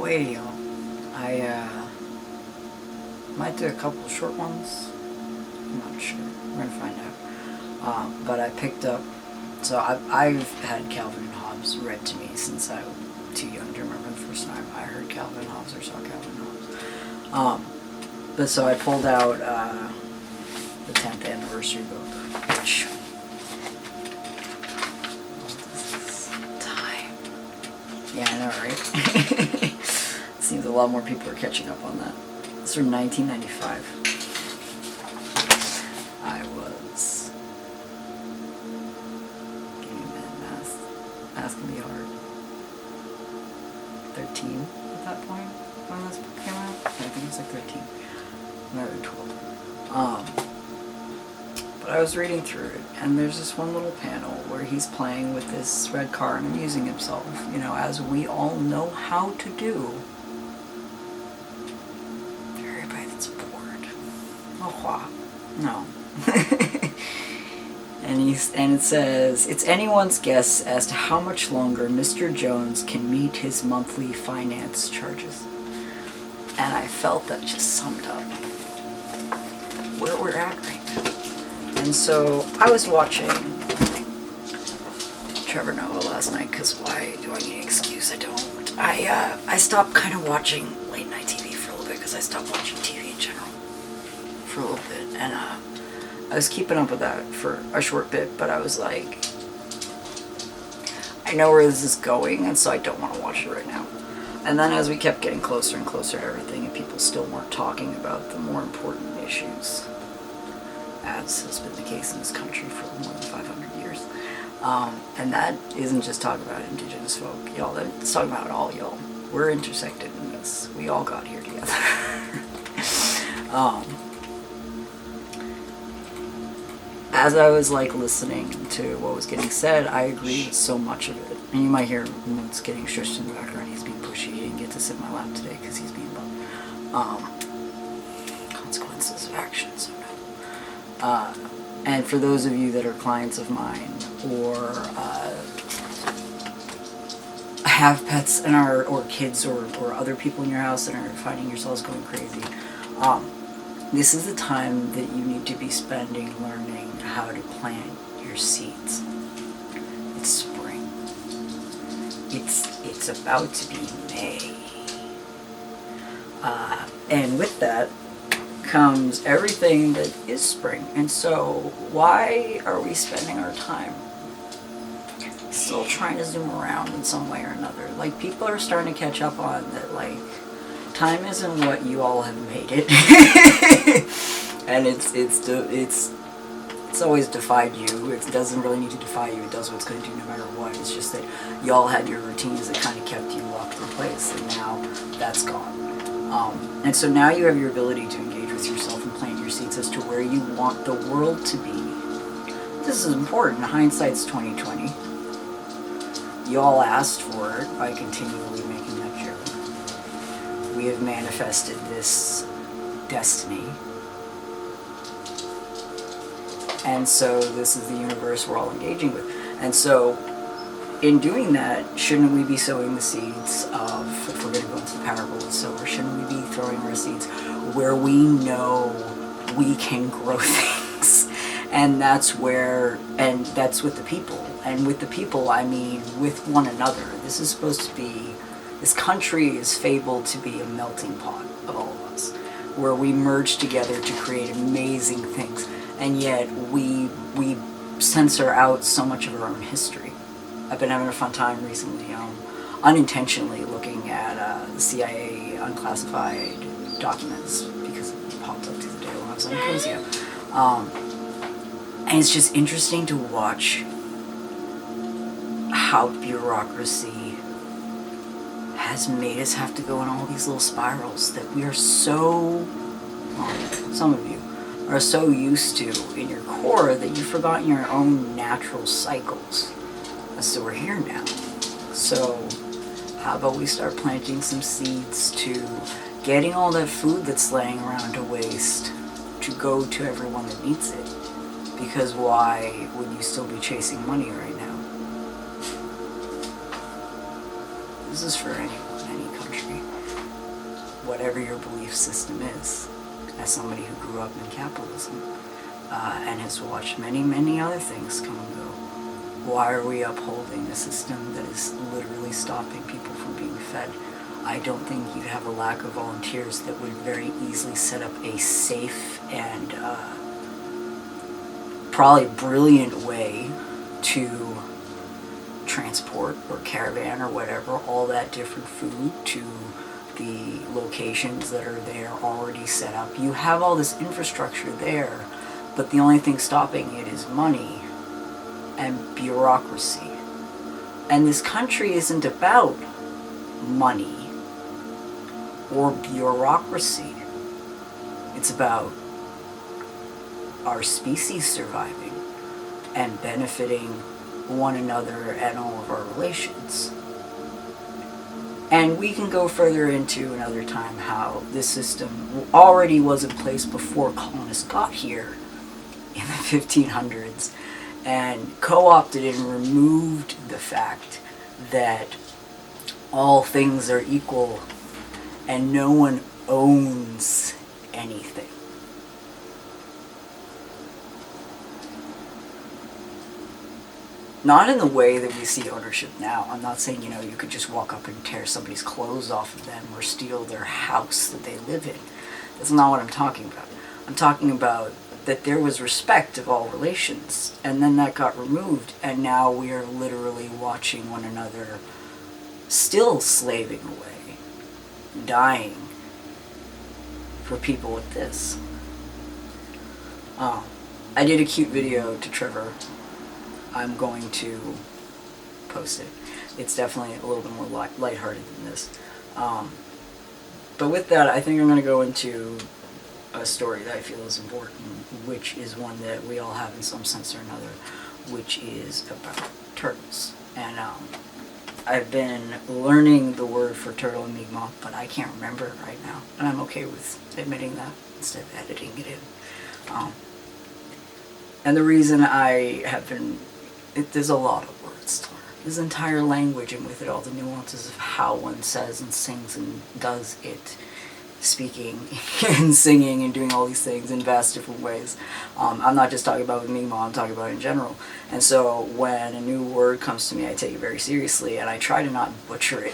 way, y'all. I might do a couple short ones. I'm not sure. We're gonna find out. But I picked up. So I've had Calvin and Hobbes read to me since I was too young to remember the first time I heard Calvin and Hobbes or saw Calvin and Hobbes. But so I pulled out the 10th anniversary book, which time. Yeah, I know, right? Seems a lot more people are catching up on that. It's from 1995. I was math's gonna be hard. 13 at that point when this book came out. I think it was like 13. Maybe 12. But I was reading through it, and there's this one little panel where he's playing with this red car and amusing himself, you know, as we all know how to do. For everybody that's bored. Oh, wow. No. And it says, it's anyone's guess as to how much longer Mr. Jones can meet his monthly finance charges. And I felt that just summed up where we're at right now. And so I was watching Trevor Noah last night, because why do I need an excuse? I don't. I stopped kind of watching late night TV for a little bit, because I stopped watching TV in general for a little bit. And I was keeping up with that for a short bit, but I was like, I know where this is going, and so I don't want to watch it right now. And then as we kept getting closer and closer to everything, and people still weren't talking about the more important issues, as has been the case in this country for more than 500 years. And that isn't just talking about indigenous folk, y'all. That's talking about all y'all. We're intersected in this. We all got here together. As I was like listening to what was getting said, I agreed with so much of it. And you might hear Moon's getting shushed in the background. He's being pushy. He didn't get to sit in my lap today because he's being bummed. Consequences of action, so no. And for those of you that are clients of mine or have pets and or kids or other people in your house and are finding yourselves going crazy, this is the time that you need to be spending learning how to plant your seeds. It's spring. It's about to be May. And with that comes everything that is spring. And so why are we spending our time still trying to zoom around in some way or another? Like, people are starting to catch up on that, like, time isn't what you all have made it. And it's always defied you. It doesn't really need to defy you. It does what it's going to do no matter what. It's just that y'all had your routines that kind of kept you locked in place, and now that's gone. And so now you have your ability to engage with yourself and plant your seeds as to where you want the world to be. This is important. Hindsight's 20/20. Y'all asked for it by continually making that joke. We have manifested this destiny. And so this is the universe we're all engaging with. And so in doing that, shouldn't we be sowing the seeds of, if we're going to go into the parable of the sower, shouldn't we be throwing our seeds where we know we can grow things? And that's where, and that's with the people. And with the people, I mean with one another. This is supposed to be, this country is fabled to be a melting pot of all of us, where we merge together to create amazing things. And yet we censor out so much of our own history. I've been having a fun time recently, unintentionally looking at the CIA unclassified documents, because it popped up the other day when I was on Nicosia. And it's just interesting to watch how bureaucracy has made us have to go in all these little spirals that we are so, well, some of you are so used to in your core that you've forgotten your own natural cycles. So we're here now. So how about we start planting some seeds to getting all that food that's laying around to waste to go to everyone that needs it? Because why would you still be chasing money right now? This is for anyone, any country. whatever your belief system is, as somebody who grew up in capitalism and has watched many, many other things come and go, why are we upholding a system that is literally stopping people from being fed? I don't think you'd have a lack of volunteers that would very easily set up a safe and probably brilliant way to transport or caravan or whatever all that different food to the locations that are there already set up. You have all this infrastructure there, but the only thing stopping it is money and bureaucracy. And this country isn't about money or bureaucracy. It's about our species surviving and benefiting one another and all of our relations. And we can go further into another time how this system already was in place before colonists got here in the 1500s and co-opted and removed the fact that all things are equal and no one owns anything. Not in the way that we see ownership now. I'm not saying, you could just walk up and tear somebody's clothes off of them or steal their house that they live in. That's not what I'm talking about. I'm talking about that there was respect of all relations, and then that got removed, and now we are literally watching one another still slaving away, dying for people with this. I did a cute video to Trevor. I'm going to post it. It's definitely a little bit more lighthearted than this. But with that, I think I'm going to go into a story that I feel is important, which is one that we all have in some sense or another, which is about turtles. And I've been learning the word for turtle in Mi'kmaq, but I can't remember it right now. And I'm okay with admitting that instead of editing it in. And the reason I have been... there's a lot of words to learn. There's an entire language, and with it all the nuances of how one says and sings and does it. Speaking and singing and doing all these things in vast different ways. I'm not just talking about with Mi'kmaq, I'm talking about in general. And so when a new word comes to me, I take it very seriously, and I try to not butcher it.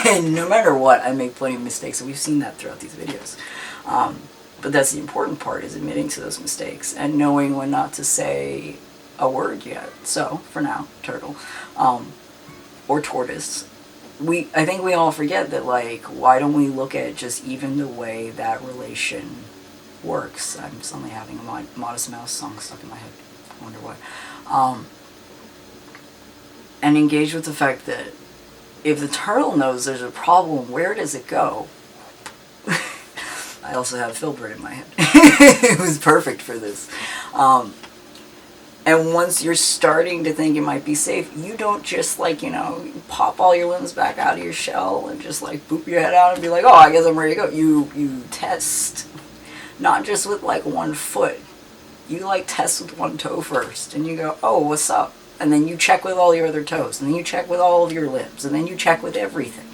And no matter what, I make plenty of mistakes, and we've seen that throughout these videos. But that's the important part, is admitting to those mistakes and knowing when not to say a word yet. So, for now, turtle. Or tortoise. I think we all forget that, why don't we look at just even the way that relation works? I'm suddenly having a Modest Mouse song stuck in my head. I wonder why. And engage with the fact that if the turtle knows there's a problem, where does it go? I also have Filbert in my head. It was perfect for this. And once you're starting to think it might be safe, you don't just, pop all your limbs back out of your shell and just, boop your head out and be like, oh, I guess I'm ready to go. You test. Not just with, one foot. You, test with one toe first. And you go, oh, what's up? And then you check with all your other toes. And then you check with all of your limbs. And then you check with everything.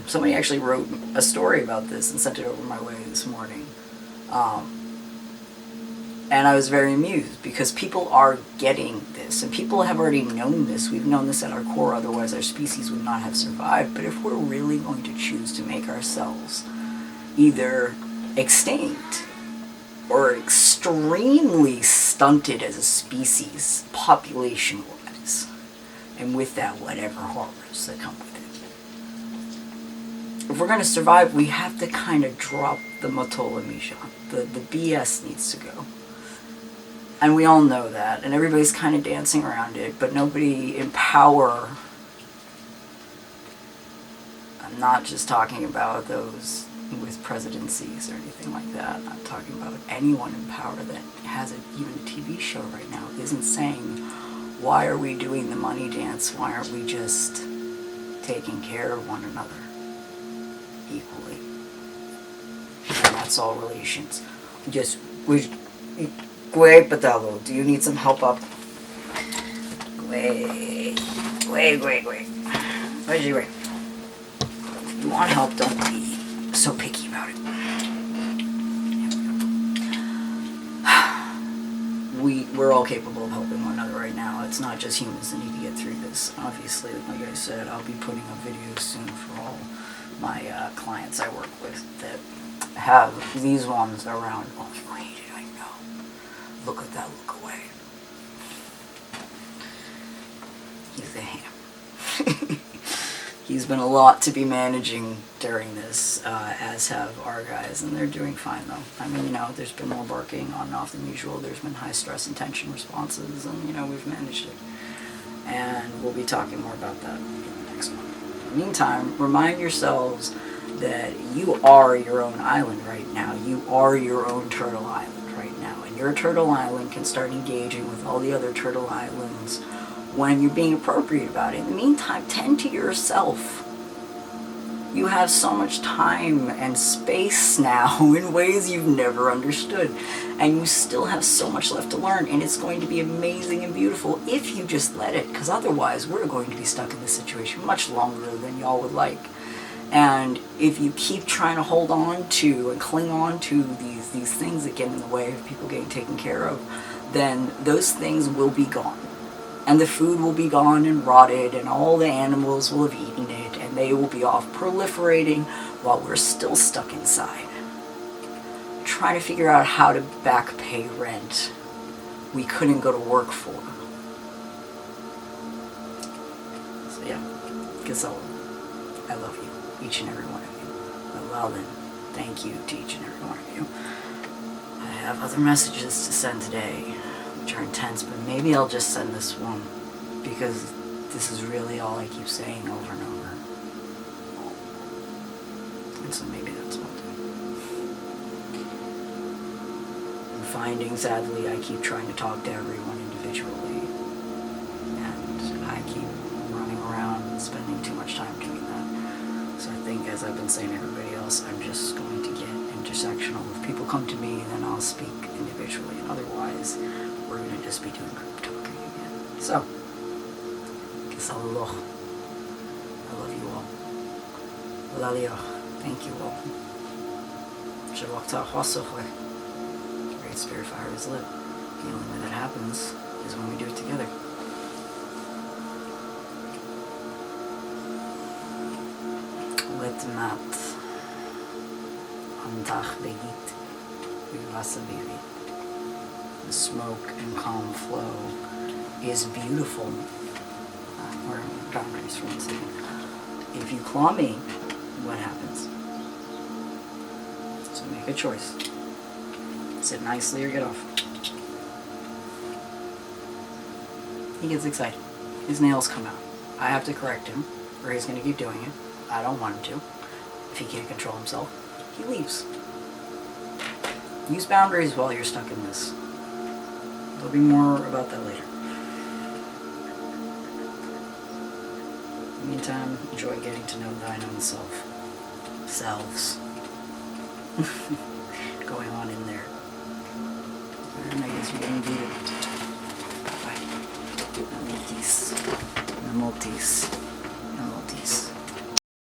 Somebody actually wrote a story about this and sent it over my way this morning. And I was very amused because people are getting this, and people have already known this. We've known this at our core, otherwise our species would not have survived. But if we're really going to choose to make ourselves either extinct or extremely stunted as a species, population-wise, and with that, whatever horrors that come with it, if we're going to survive, we have to kind of drop the Matola Mijan. The BS needs to go. And we all know that, and everybody's kind of dancing around it, but nobody in power, I'm not just talking about those with presidencies or anything like that, I'm talking about anyone in power that has even a TV show right now, isn't saying, why are we doing the money dance, why aren't we just taking care of one another equally? And that's all relations. Mae Pictou, do you need some help up? Mae. What did you write? If you want help, don't be so picky about it. we're all capable of helping one another right now. It's not just humans that need to get through this. Obviously, like I said, I'll be putting up videos soon for all my clients I work with that have these ones around. Oh, you hate it, I know. Look at that, look away. He's a ham. He's been a lot to be managing during this, as have our guys, and they're doing fine though. I mean, there's been more barking on and off than usual. There's been high stress and tension responses, and we've managed it. And we'll be talking more about that in the next one. In the meantime, remind yourselves that you are your own island right now. You are your own turtle island right now, and your turtle island can start engaging with all the other turtle islands when you're being appropriate about it. In the meantime, tend to yourself. You have so much time and space now in ways you've never understood, and you still have so much left to learn, and it's going to be amazing and beautiful if you just let it, because otherwise we're going to be stuck in this situation much longer than y'all would like. And if you keep trying to hold on to and cling on to these things that get in the way of people getting taken care of, then those things will be gone. And the food will be gone and rotted, and all the animals will have eaten it, and they will be off proliferating while we're still stuck inside, trying to figure out how to back pay rent we couldn't go to work for. So yeah, Gisela, I love you, each and every one of you. Well then, thank you to each and every one of you. I have other messages to send today, which are intense, but maybe I'll just send this one, because this is really all I keep saying over and over. And so maybe that's what I'll do. I'm finding, sadly, I keep trying to talk to everyone individually, and I keep running around and spending too much time doing that. So I think, as I've been saying to everybody else, I'm just going to get intersectional. If people come to me, then I'll speak individually, and otherwise we're going to just be doing group talking again. So, Kisalaloh. I love you all. Lalio. Thank you all. Great Spirit Fire is lit. The only way that happens is when we do it together. Letmat. Wantaqpegitg. The smoke and calm flow is beautiful. Or boundaries for 1 second. If you claw me, what happens? So make a choice. Sit nicely or get off. He gets excited. His nails come out. I have to correct him, or he's going to keep doing it. I don't want him to. If he can't control himself, he leaves. Use boundaries while you're stuck in this. There'll be more about that later. In the meantime, enjoy getting to know thine own selves going on in there. And I guess we're going to do it. Bye. Namotis.